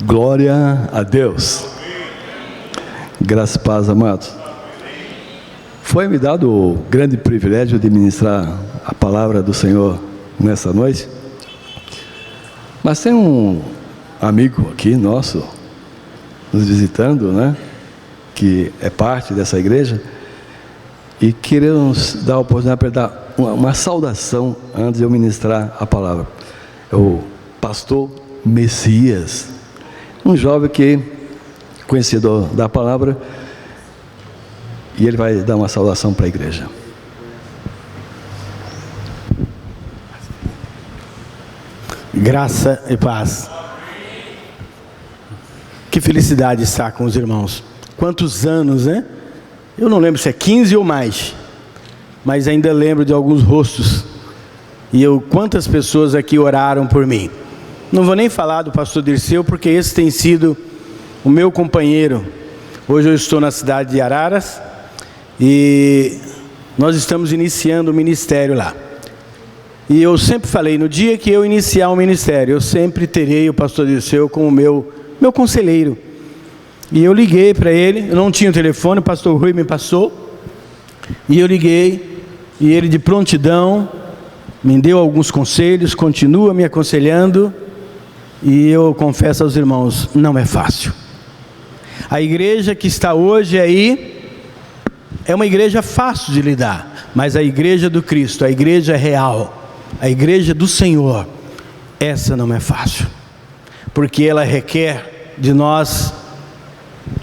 Glória a Deus. Graças e paz, amados. Foi-me dado o grande privilégio de ministrar a palavra do Senhor nessa noite. Mas tem um amigo aqui nosso nos visitando, né? Que é parte dessa igreja. E queremos dar a oportunidade para dar uma saudação antes de eu ministrar a palavra. É o pastor Messias, um jovem que conhecedor da palavra, e ele vai dar uma saudação para a igreja. Graça e paz. Que felicidade estar com os irmãos. Quantos anos, né? Eu não lembro se é 15 ou mais, mas ainda lembro de alguns rostos. E quantas pessoas aqui oraram por mim. Não vou nem falar do pastor Dirceu, porque esse tem sido o meu companheiro. Hoje eu estou na cidade de Araras e nós estamos iniciando o ministério lá. E eu sempre falei, no dia que eu iniciar o ministério, eu sempre terei o pastor Dirceu como meu conselheiro. E eu liguei para ele, eu não tinha o telefone, o pastor Rui me passou, e eu liguei, e ele de prontidão me deu alguns conselhos, continua me aconselhando, e eu confesso aos irmãos, não é fácil. A igreja que está hoje aí, é uma igreja fácil de lidar, mas a igreja do Cristo, a igreja real, a igreja do Senhor, essa não é fácil, porque ela requer de nós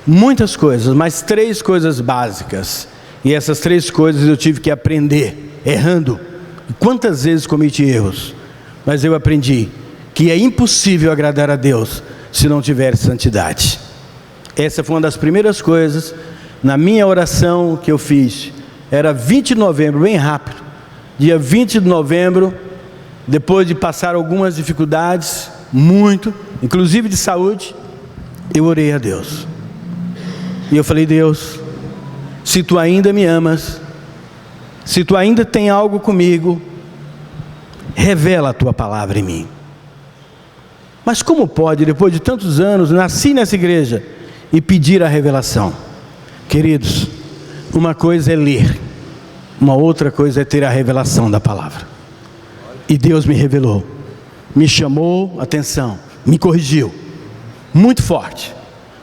muitas coisas, mas 3 coisas básicas, e essas 3 coisas eu tive que aprender, errando. Quantas vezes cometi erros, mas eu aprendi que é impossível agradar a Deus se não tiver santidade. Essa foi uma das primeiras coisas na minha oração que eu fiz. Era 20 de novembro, bem rápido, dia 20 de novembro, depois de passar algumas dificuldades, muito, inclusive de saúde, eu orei a Deus. E eu falei, Deus, se Tu ainda me amas, se Tu ainda tem algo comigo, revela a Tua palavra em mim. Mas como pode, depois de tantos anos, nasci nessa igreja e pedir a revelação? Queridos, uma coisa é ler, uma outra coisa é ter a revelação da palavra. E Deus me revelou, me chamou a atenção, me corrigiu, muito forte.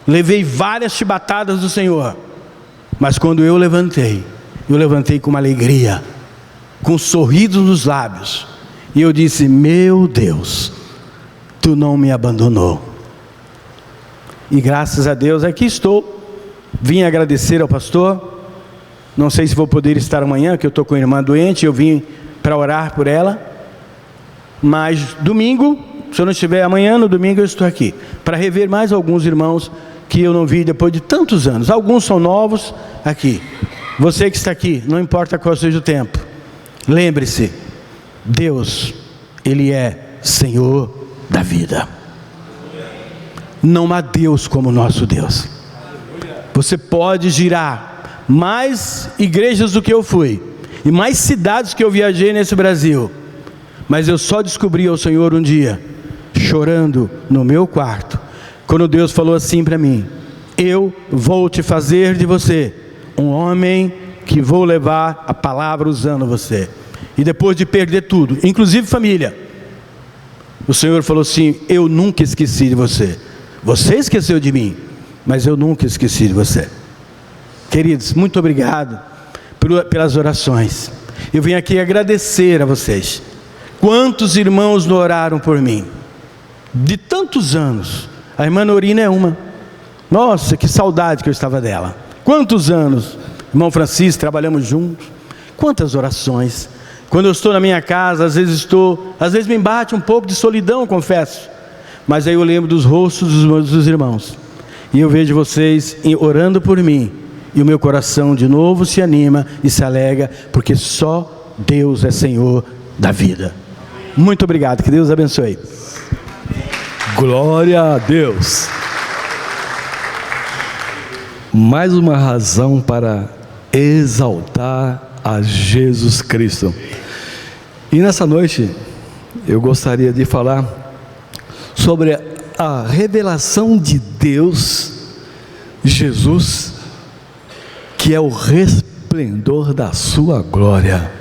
Levei várias chibatadas do Senhor, mas quando eu levantei com uma alegria, com um sorriso nos lábios, e eu disse, meu Deus, Tu não me abandonou. E graças a Deus aqui estou. Vim agradecer ao pastor. Não sei se vou poder estar amanhã, que eu estou com a irmã doente, eu vim para orar por ela, mas domingo, se eu não estiver amanhã, no domingo eu estou aqui, para rever mais alguns irmãos que eu não vi depois de tantos anos. Alguns são novos aqui. Você que está aqui, não importa qual seja o tempo, lembre-se, Deus, Ele é Senhor da vida. Não há Deus como o nosso Deus. Você pode girar mais igrejas do que eu fui, e mais cidades que eu viajei nesse Brasil, mas eu só descobri ao Senhor um dia, chorando no meu quarto, quando Deus falou assim para mim, eu vou te fazer de você um homem que vou levar a palavra usando você. E depois de perder tudo, inclusive família, o Senhor falou assim, eu nunca esqueci de você. Você esqueceu de mim, mas eu nunca esqueci de você. Queridos, muito obrigado pelas orações. Eu vim aqui agradecer a vocês. Quantos irmãos não oraram por mim? De tantos anos. A irmã Norina é uma. Nossa, que saudade que eu estava dela. Quantos anos? Irmão Francisco, trabalhamos juntos. Quantas orações. Quando eu estou na minha casa, às vezes me bate um pouco de solidão, confesso. Mas aí eu lembro dos rostos dos irmãos. E eu vejo vocês orando por mim. E o meu coração de novo se anima e se alegra, porque só Deus é Senhor da vida. Muito obrigado, que Deus abençoe. Glória a Deus. Mais uma razão para exaltar a Jesus Cristo. E nessa noite eu gostaria de falar sobre a revelação de Deus, Jesus, que é o resplendor da sua glória.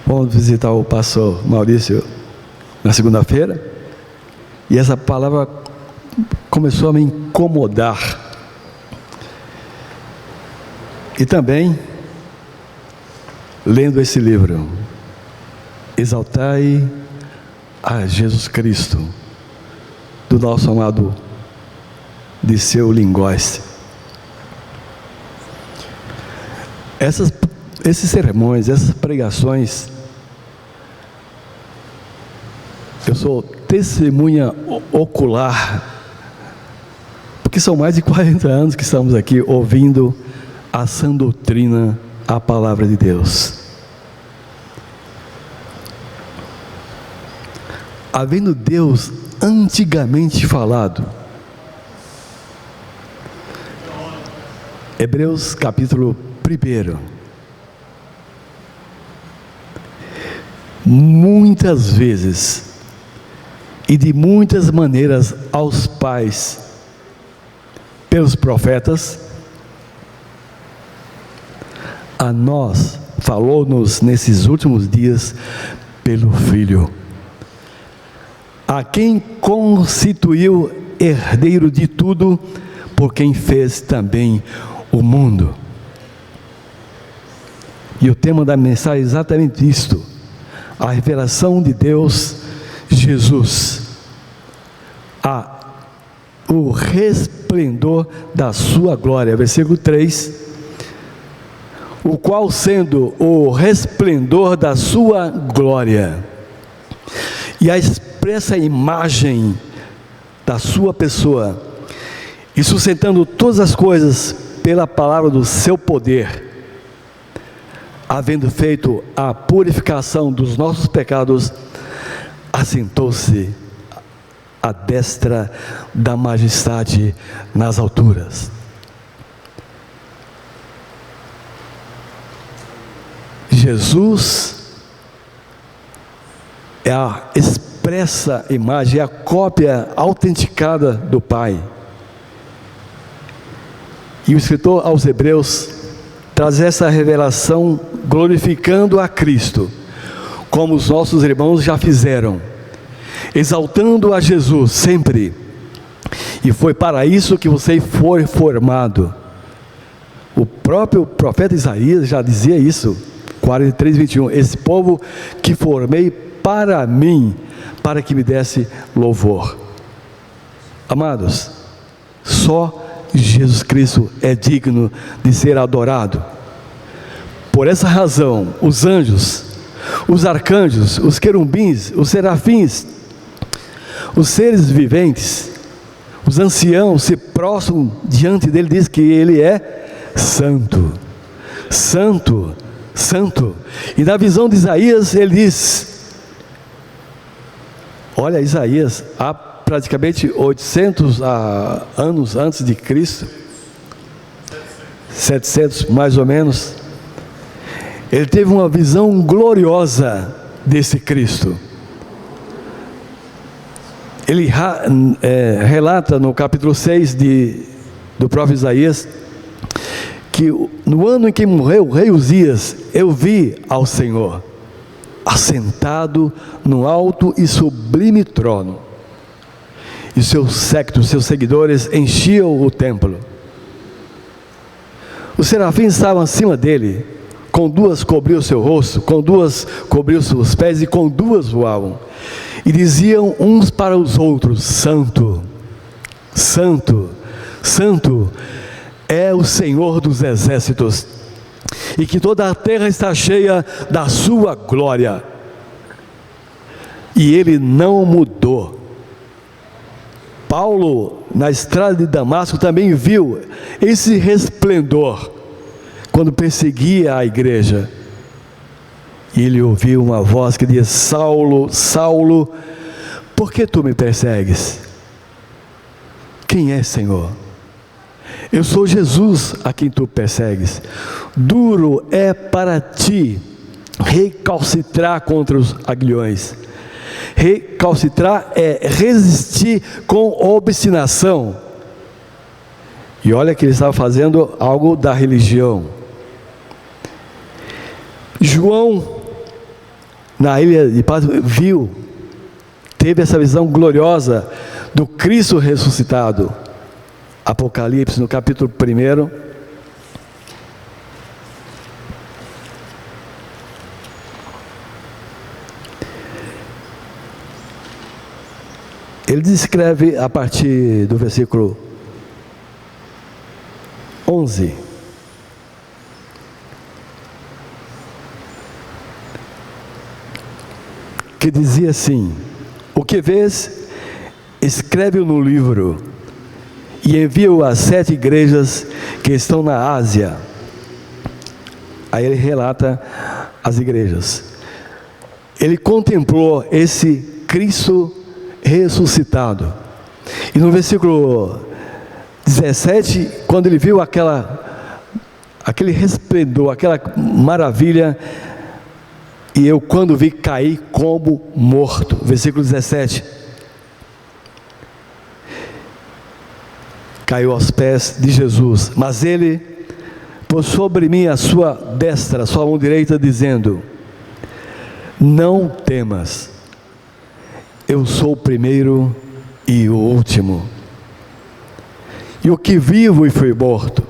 Vamos visitar o pastor Maurício na segunda-feira, e essa palavra começou a me incomodar. E também, lendo esse livro, Exaltai a Jesus Cristo, do nosso amado Dirceu Lingois. Esses sermões, essas pregações, eu sou testemunha ocular, porque são mais de 40 anos que estamos aqui ouvindo a sã doutrina, a palavra de Deus. Havendo Deus antigamente falado, Hebreus capítulo 1, muitas vezes e de muitas maneiras aos pais, pelos profetas, a nós falou-nos nesses últimos dias pelo Filho, a quem constituiu herdeiro de tudo, por quem fez também o mundo. E o tema da mensagem é exatamente isto: a revelação de Deus, Jesus, o resplendor da sua glória. Versículo 3: o qual, sendo o resplendor da sua glória e a expressa imagem da sua pessoa, e sustentando todas as coisas pela palavra do seu poder, havendo feito a purificação dos nossos pecados, assentou-se à destra da majestade nas alturas. Jesus é a expressa imagem, é a cópia autenticada do Pai. E o escritor aos Hebreus traz essa revelação glorificando a Cristo, como os nossos irmãos já fizeram, exaltando a Jesus sempre. E foi para isso que você foi formado. O próprio profeta Isaías já dizia isso, 43:21, esse povo que formei para mim, para que me desse louvor. Amados, só Jesus Cristo é digno de ser adorado. Por essa razão, os anjos, os arcanjos, os querubins, os serafins, os seres viventes, os anciãos se prostram diante dele, diz que ele é santo, santo, santo. E na visão de Isaías ele diz, olha, Isaías, há praticamente 800 anos antes de Cristo, 700 mais ou menos, ele teve uma visão gloriosa desse Cristo. Ele relata no capítulo 6 do próprio Isaías, que no ano em que morreu o rei Uzias, eu vi ao Senhor assentado no alto e sublime trono, e seus séquitos, seus seguidores enchiam o templo. Os serafins estavam acima dele, com duas cobriam o seu rosto, com duas cobriam os seus pés, e com duas voavam, e diziam uns para os outros: Santo, Santo, Santo é o Senhor dos exércitos, e que toda a terra está cheia da sua glória. E ele não mudou. Paulo, na estrada de Damasco, também viu esse resplendor quando perseguia a igreja. E ele ouviu uma voz que dizia: Saulo, Saulo, por que tu me persegues? Quem é, Senhor? Eu sou Jesus a quem tu persegues. Duro é para ti recalcitrar contra os aguilhões. Recalcitrar é resistir com obstinação. E olha que ele estava fazendo algo da religião. João, na ilha de Patmos, teve essa visão gloriosa do Cristo ressuscitado. Apocalipse, no capítulo 1. Ele descreve a partir do versículo 11. Que dizia assim: o que vês, escreve-o no livro e envia-o às 7 igrejas que estão na Ásia. Aí ele relata as igrejas. Ele contemplou esse Cristo ressuscitado. E no versículo 17, quando ele viu aquele resplendor, aquela maravilha, e eu, quando vi, caí como morto. Versículo 17. Caiu aos pés de Jesus, mas ele pôs sobre mim a sua destra, a sua mão direita, dizendo: não temas, eu sou o primeiro e o último, e o que vivo e fui morto,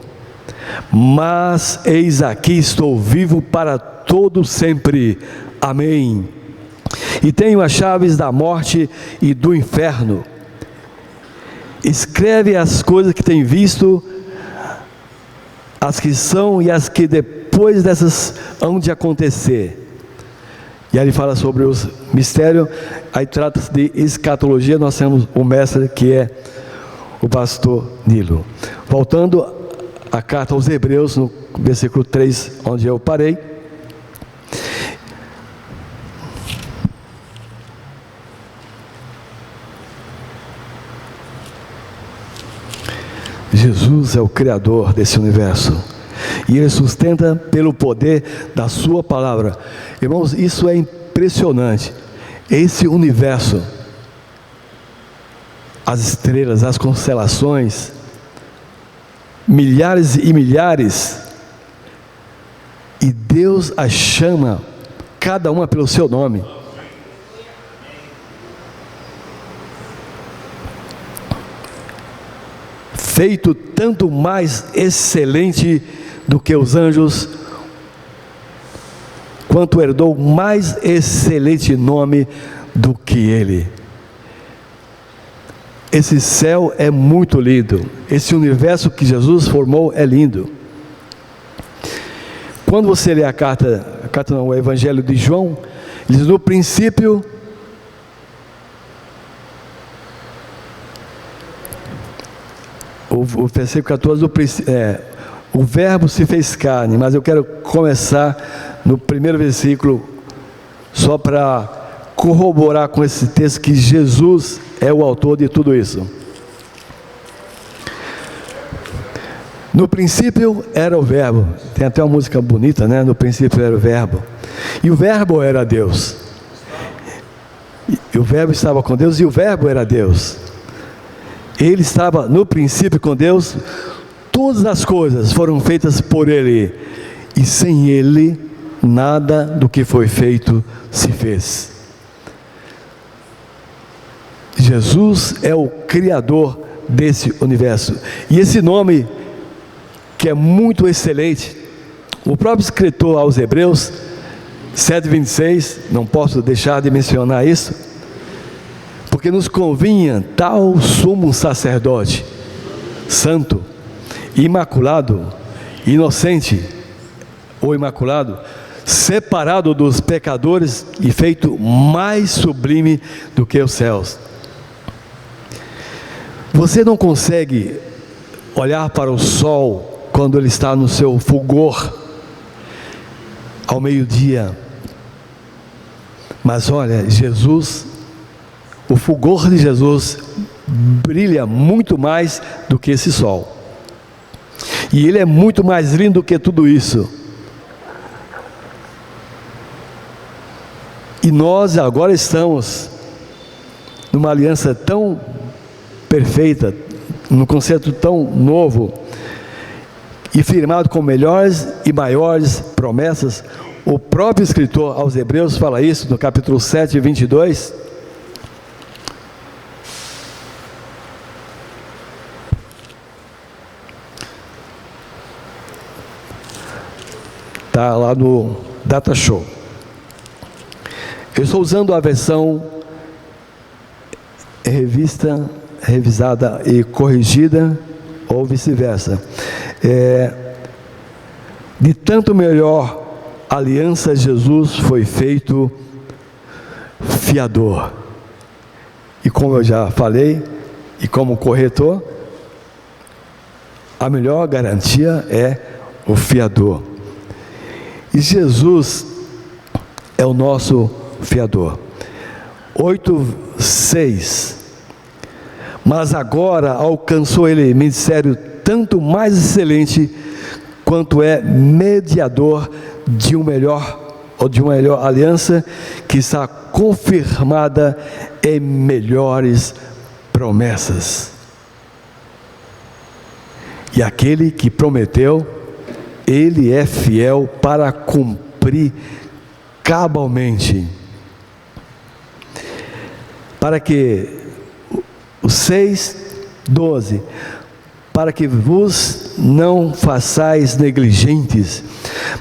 mas eis aqui estou vivo para todo sempre. Amém. E tenho as chaves da morte e do inferno. Escreve as coisas que tem visto, as que são e as que depois dessas hão de acontecer. E aí ele fala sobre os mistérios. Aí trata-se de escatologia. Nós temos o mestre, que é o pastor Nilo. Voltando à carta aos Hebreus, no versículo 3, onde eu parei. Jesus é o Criador desse universo, e Ele sustenta pelo poder da sua palavra. Irmãos, isso é impressionante. Esse universo, as estrelas, as constelações, milhares e milhares, e Deus as chama, cada uma pelo seu nome. Feito tanto mais excelente do que os anjos, quanto herdou mais excelente nome do que ele. Esse céu é muito lindo. Esse universo que Jesus formou é lindo. Quando você lê o Evangelho de João, diz: no princípio, o versículo 14, o verbo se fez carne. Mas eu quero começar no primeiro versículo, só para corroborar com esse texto que Jesus é o autor de tudo isso. No princípio era o verbo. Tem até uma música bonita, né? No princípio era o verbo, e o verbo era Deus, e o verbo estava com Deus, e o verbo era Deus. Ele estava no princípio com Deus. Todas as coisas foram feitas por Ele, e sem Ele nada do que foi feito se fez. Jesus é o Criador desse universo, e esse nome, que é muito excelente, o próprio escritor aos Hebreus 7:26, não posso deixar de mencionar isso, porque nos convinha tal sumo sacerdote, santo, imaculado, inocente ou imaculado, separado dos pecadores e feito mais sublime do que os céus. Você não consegue olhar para o sol quando ele está no seu fulgor ao meio-dia, mas olha, Jesus, o fulgor de Jesus brilha muito mais do que esse sol, e Ele é muito mais lindo do que tudo isso. E nós agora estamos numa aliança tão perfeita, num conceito tão novo, e firmado com melhores e maiores promessas. O próprio escritor aos Hebreus fala isso no capítulo 7, 22. Está lá no Data Show. Eu estou usando a versão revisada e corrigida, ou vice-versa. De tanto melhor aliança, Jesus foi feito fiador. E como eu já falei, e como corretor, a melhor garantia é o fiador. E Jesus é o nosso fiador. 8:6. Mas agora alcançou ele ministério tanto mais excelente, quanto é mediador de uma melhor aliança, que está confirmada em melhores promessas. E aquele que prometeu, ele é fiel para cumprir cabalmente. Para que, o 6:12, para que vos não façais negligentes,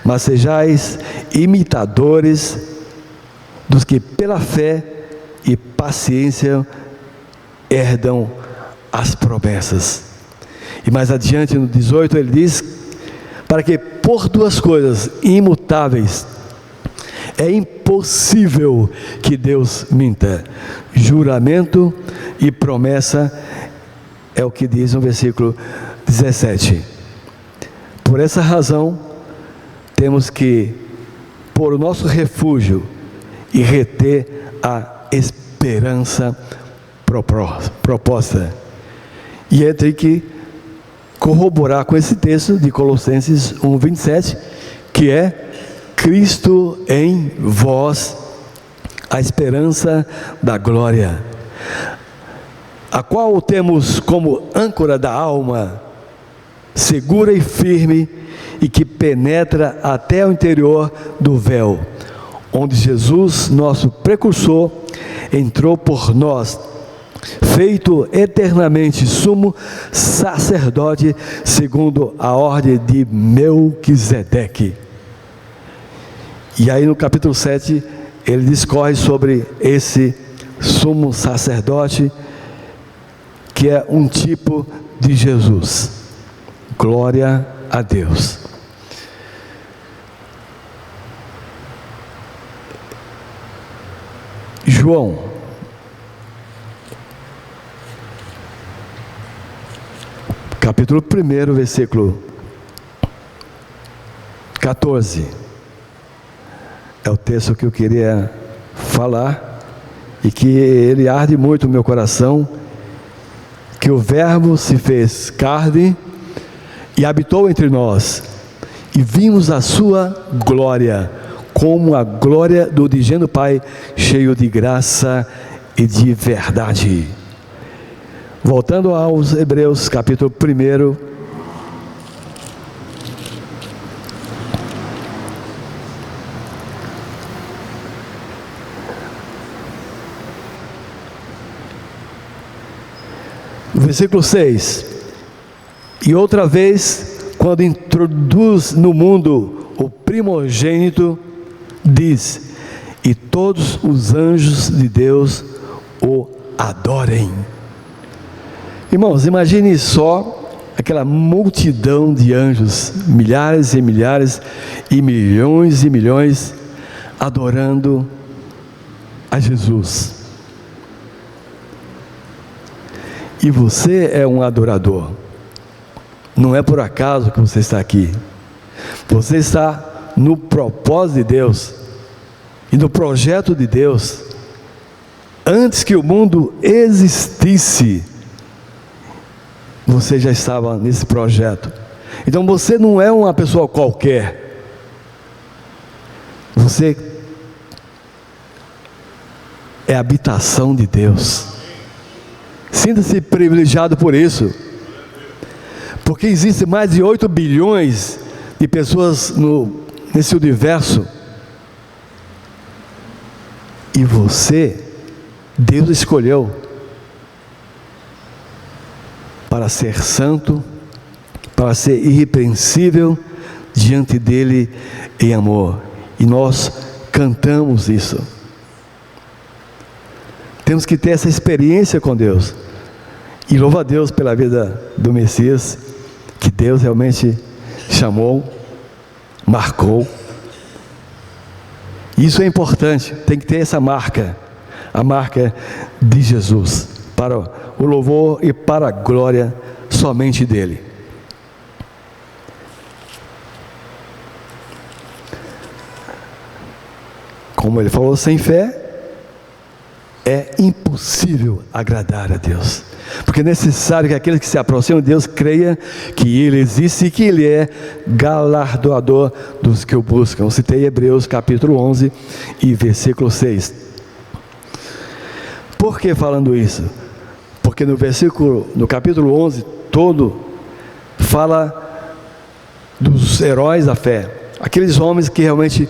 mas sejais imitadores dos que pela fé e paciência herdam as promessas. E mais adiante no 18 ele diz: para que por duas coisas imutáveis é impossível que Deus minta, juramento e promessa, é o que diz no versículo 17. Por essa razão, temos que pôr o nosso refúgio e reter a esperança proposta. E é ter que corroborar com esse texto de Colossenses 1:27, que é Cristo em vós, a esperança da glória, a qual temos como âncora da alma, segura e firme, e que penetra até o interior do véu, onde Jesus, nosso precursor, entrou por nós, feito eternamente sumo sacerdote, segundo a ordem de Melquisedeque. E aí no capítulo 7, ele discorre sobre esse sumo sacerdote, que é um tipo de Jesus. Glória a Deus. João, capítulo 1, versículo 14. É o texto que eu queria falar, e que ele arde muito no meu coração, que o Verbo se fez carne e habitou entre nós, e vimos a sua glória, como a glória do unigênito Pai, cheio de graça e de verdade. Voltando aos Hebreus, capítulo 1, versículo 6. E outra vez, quando introduz no mundo o primogênito, diz: e todos os anjos de Deus o adorem. Irmãos, imagine só aquela multidão de anjos, milhares e milhares e milhões, adorando a Jesus. E você é um adorador. Não é por acaso que você está aqui. Você está no propósito de Deus e no projeto de Deus. Antes que o mundo existisse, você já estava nesse projeto. Então você não é uma pessoa qualquer. Você é a habitação de Deus. Sinta-se privilegiado por isso. Porque existem mais de 8 bilhões de pessoas nesse universo. E você, Deus escolheu para ser santo, para ser irrepreensível diante dele em amor. E nós cantamos isso. Temos que ter essa experiência com Deus. E louva a Deus pela vida do Messias, que Deus realmente chamou, marcou. Isso é importante, tem que ter essa marca, a marca de Jesus, para o louvor e para a glória somente dele. Como ele falou, sem fé é impossível agradar a Deus, porque é necessário que aquele que se aproxima de Deus creia que Ele existe e que Ele é galardoador dos que o buscam. Eu citei Hebreus capítulo 11 e versículo 6. Por que falando isso? Porque no capítulo 11 todo fala dos heróis da fé, aqueles homens que realmente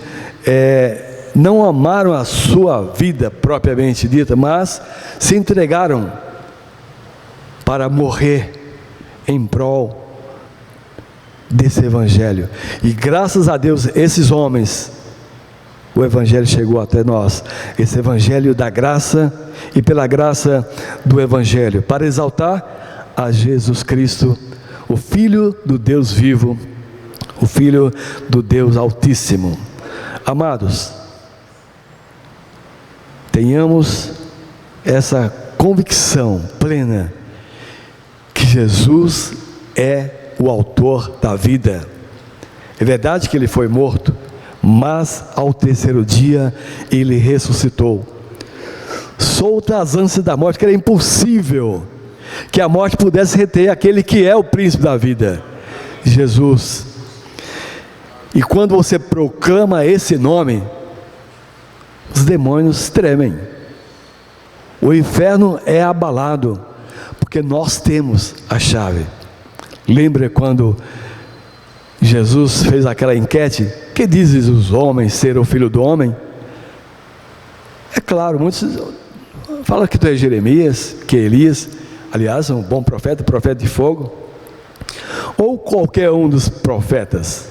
não amaram a sua vida propriamente dita, mas se entregaram para morrer em prol desse evangelho. E graças a Deus, esses homens, o evangelho chegou até nós, esse evangelho da graça, e pela graça do evangelho, para exaltar a Jesus Cristo, o Filho do Deus vivo, o Filho do Deus Altíssimo. Amados, tenhamos essa convicção plena que Jesus é o autor da vida. É verdade que ele foi morto, mas ao terceiro dia ele ressuscitou. Solta as ânsias da morte, que era impossível que a morte pudesse reter aquele que é o príncipe da vida, Jesus. E quando você proclama esse nome, os demônios tremem, o inferno é abalado, porque nós temos a chave. Lembra quando Jesus fez aquela enquete: que dizes os homens ser o filho do homem? É claro, muitos falam que tu és Jeremias, que é Elias, aliás, um bom profeta, profeta de fogo, ou qualquer um dos profetas.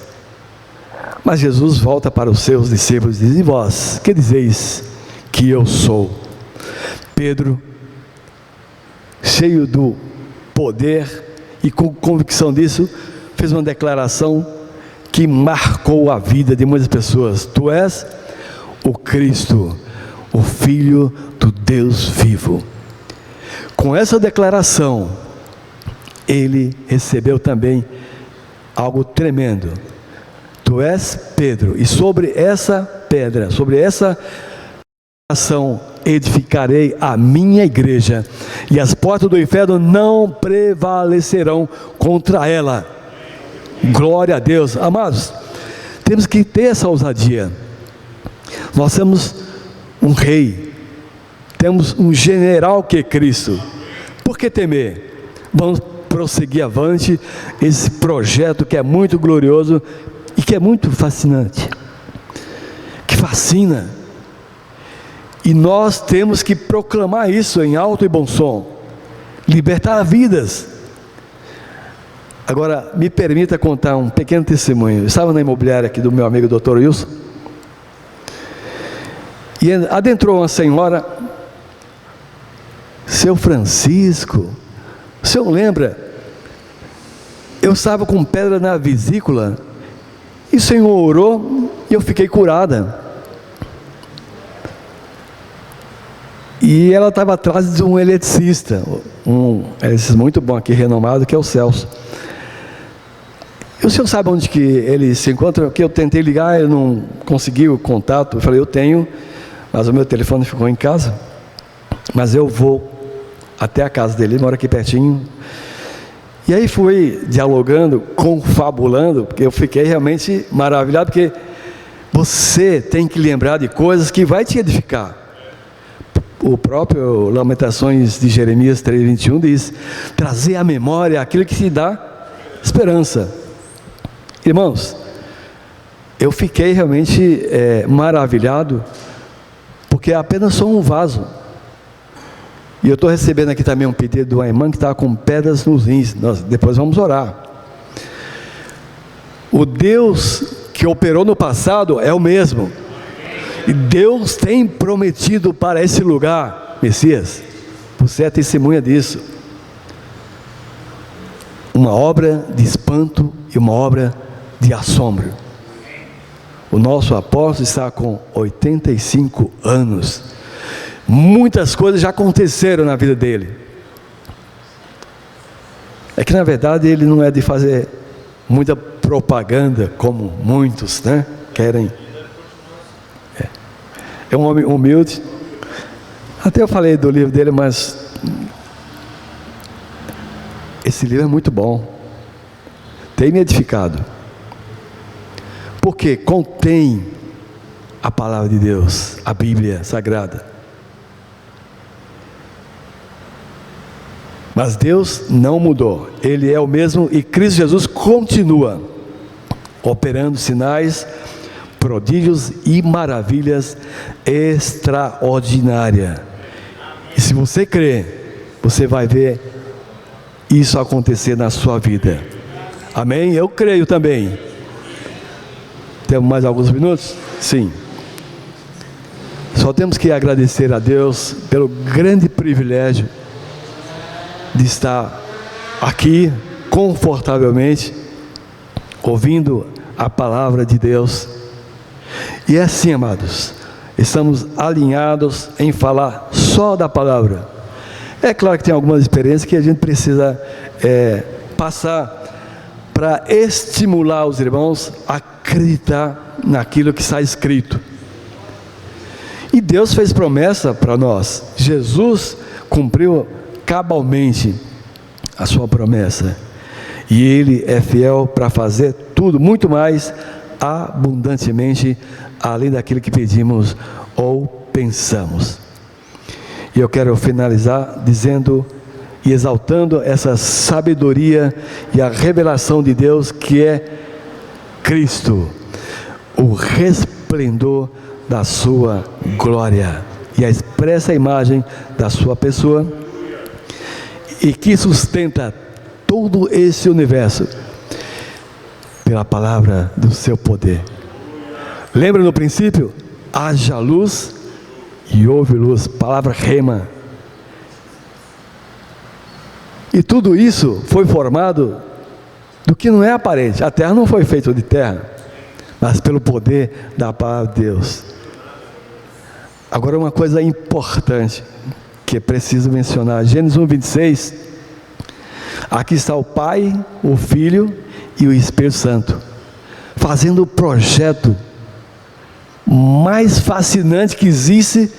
Mas Jesus volta para os seus discípulos e diz: e vós, que dizeis que eu sou? Pedro, cheio do poder e com convicção disso, fez uma declaração que marcou a vida de muitas pessoas: tu és o Cristo, o Filho do Deus vivo. Com essa declaração, ele recebeu também algo tremendo: tu és Pedro, e sobre essa pedra, sobre essa ação, edificarei a minha igreja, e as portas do inferno não prevalecerão contra ela. Glória a Deus. Amados, temos que ter essa ousadia. Nós temos um rei, temos um general que é Cristo. Por que temer? Vamos prosseguir avante esse projeto que é muito glorioso e que é muito fascinante, que fascina, e nós temos que proclamar isso em alto e bom som, libertar vidas. Agora, me permita contar um pequeno testemunho. Eu estava na imobiliária aqui do meu amigo Dr. Wilson, e adentrou uma senhora: seu Francisco, o senhor lembra? Eu estava com pedra na vesícula, e o Senhor orou e eu fiquei curada. E ela estava atrás de um eletricista, um eletricista muito bom aqui, renomado, que é o Celso. E o senhor sabe onde que ele se encontra? Que eu tentei ligar, ele não conseguiu o contato. Eu falei: eu tenho, mas o meu telefone ficou em casa, mas eu vou até a casa dele, ele mora aqui pertinho. E aí fui dialogando, confabulando, porque eu fiquei realmente maravilhado, porque você tem que lembrar de coisas que vai te edificar. o próprio Lamentações de Jeremias 3:21 diz: trazer à memória aquilo que te dá esperança. Irmãos, eu fiquei realmente maravilhado, porque apenas sou um vaso. E eu estou recebendo aqui também um pedido de uma irmã que está com pedras nos rins. Nós depois vamos orar. O Deus que operou no passado é o mesmo. E Deus tem prometido para esse lugar, Messias, você é testemunha disso, uma obra de espanto e uma obra de assombro. O nosso apóstolo está com 85 anos. Muitas coisas já aconteceram na vida dele. É que na verdade ele não é de fazer muita propaganda como muitos, né, querem. É um homem humilde. Até eu falei do livro dele, mas esse livro é muito bom, tem me edificado, porque contém a palavra de Deus, a Bíblia Sagrada. Mas Deus não mudou, Ele é o mesmo, e Cristo Jesus continua operando sinais, prodígios e maravilhas extraordinárias. E se você crer, você vai ver isso acontecer na sua vida. Amém? Eu creio também. Temos mais alguns minutos? Sim. Só temos que agradecer a Deus pelo grande privilégio de estar aqui confortavelmente ouvindo a palavra de Deus. E é assim, amados, estamos alinhados em falar só da palavra. É claro que tem algumas experiências que a gente precisa passar para estimular os irmãos a acreditar naquilo que está escrito. E Deus fez promessa para nós. Jesus cumpriu cabalmente a sua promessa, e Ele é fiel para fazer tudo, muito mais abundantemente, além daquilo que pedimos ou pensamos. E eu quero finalizar dizendo e exaltando essa sabedoria e a revelação de Deus, que é Cristo, o resplendor da sua glória e a expressa imagem da sua pessoa, e que sustenta todo esse universo pela palavra do seu poder. Lembra no princípio? Haja luz e houve luz, palavra rema. E tudo isso foi formado do que não é aparente. A terra não foi feita de terra, mas pelo poder da palavra de Deus. Agora, uma coisa importante que é preciso mencionar: Gênesis 1:26, aqui está o Pai, o Filho e o Espírito Santo, fazendo o projeto mais fascinante que existe,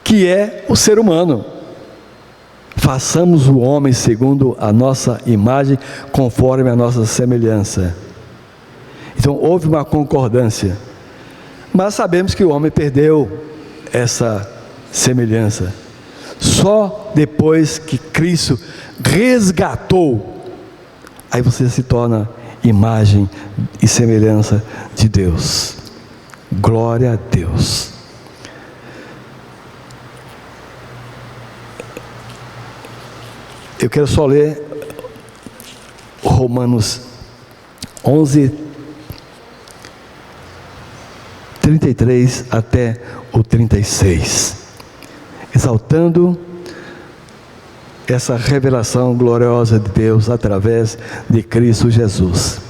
que é o ser humano. Façamos o homem segundo a nossa imagem, conforme a nossa semelhança. Então houve uma concordância, mas sabemos que o homem perdeu essa semelhança. Só depois que Cristo resgatou, aí você se torna imagem e semelhança de Deus. Glória a Deus. Eu quero só ler Romanos 11:33 até o 36, exaltando essa revelação gloriosa de Deus através de Cristo Jesus.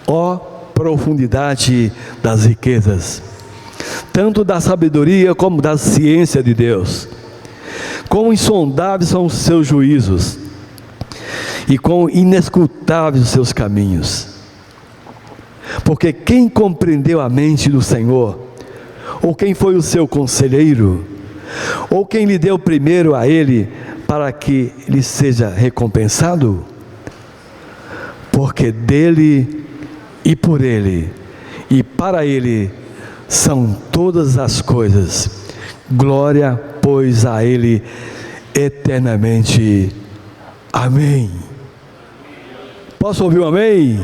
Ó profundidade das riquezas, tanto da sabedoria como da ciência de Deus! Quão insondáveis são os seus juízos, e quão inescrutáveis os seus caminhos! Porque quem compreendeu a mente do Senhor? Ou quem foi o seu conselheiro? Ou quem lhe deu primeiro a Ele, para que lhe seja recompensado? Porque dele, e por Ele, e para Ele, são todas as coisas. Glória, pois, a Ele eternamente. Amém. Posso ouvir um amém?